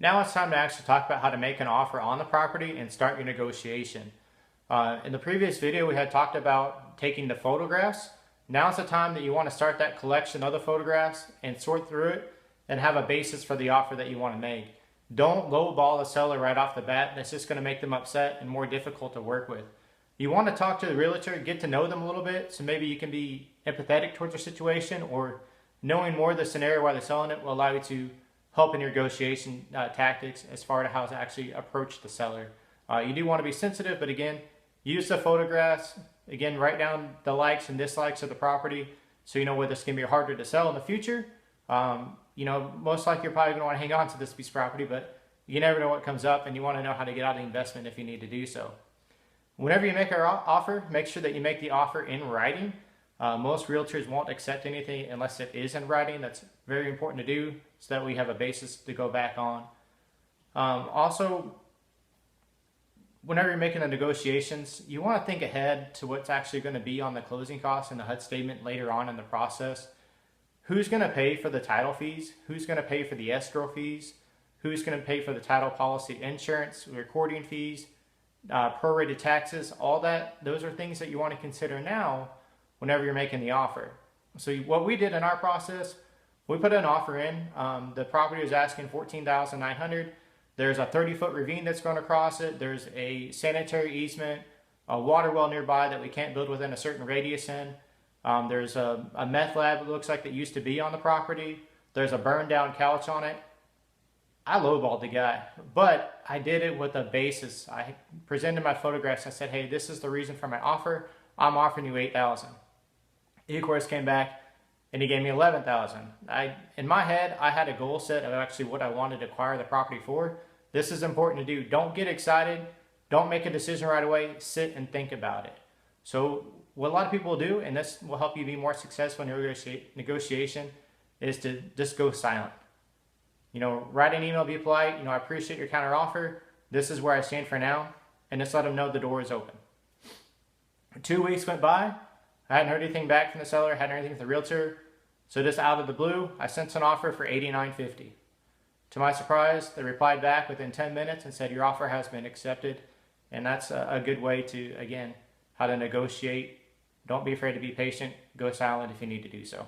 Now it's time to actually talk about how to make an offer on the property and start your negotiation. In the previous video, we had talked about taking the photographs. Now's the time that you want to start that collection of the photographs and sort through it and have a basis for the offer that you want to make. Don't lowball the seller right off the bat. That's just going to make them upset and more difficult to work with. You want to talk to the realtor, get to know them a little bit, so maybe you can be empathetic towards their situation, or knowing more of the scenario while they're selling it will allow you to help in your negotiation tactics as far as how to actually approach the seller. You do want to be sensitive, but again, use the photographs. Again, write down the likes and dislikes of the property so you know whether it's going to be harder to sell in the future. Most likely you're probably going to want to hang on to this piece of property, but you never know what comes up, and you want to know how to get out of the investment if you need to do so. Whenever you make an offer, make sure that you make the offer in writing. Most realtors won't accept anything unless it is in writing. That's very important to do so that we have a basis to go back on. Also, whenever you're making the negotiations, you want to think ahead to what's actually going to be on the closing costs and the HUD statement later on in the process. Who's going to pay for the title fees? Who's going to pay for the escrow fees? Who's going to pay for the title policy insurance, recording fees, prorated taxes? All that, those are things that you want to consider now whenever you're making the offer. So what we did in our process, we put an offer in. The property was asking $14,900. There's a 30-foot ravine that's going across it. There's a sanitary easement, a water well nearby that we can't build within a certain radius in. There's a meth lab, it looks like, that used to be on the property. There's a burned down couch on it. I lowballed the guy, but I did it with a basis. I presented my photographs. I said, hey, this is the reason for my offer. I'm offering you $8,000. He, of course, came back and he gave me $11,000. In my head, I had a goal set of actually what I wanted to acquire the property for. This is important to do. Don't get excited. Don't make a decision right away. Sit and think about it. So what a lot of people do, and this will help you be more successful in negotiation, is to just go silent. Write an email, be polite. I appreciate your counter offer. This is where I stand for now. And just let them know the door is open. 2 weeks went by. I hadn't heard anything back from the seller. Hadn't heard anything from the realtor. So just out of the blue, I sent an offer for $89.50. To my surprise, they replied back within 10 minutes and said, your offer has been accepted. And that's a good way to, again, how to negotiate. Don't be afraid to be patient. Go silent if you need to do so.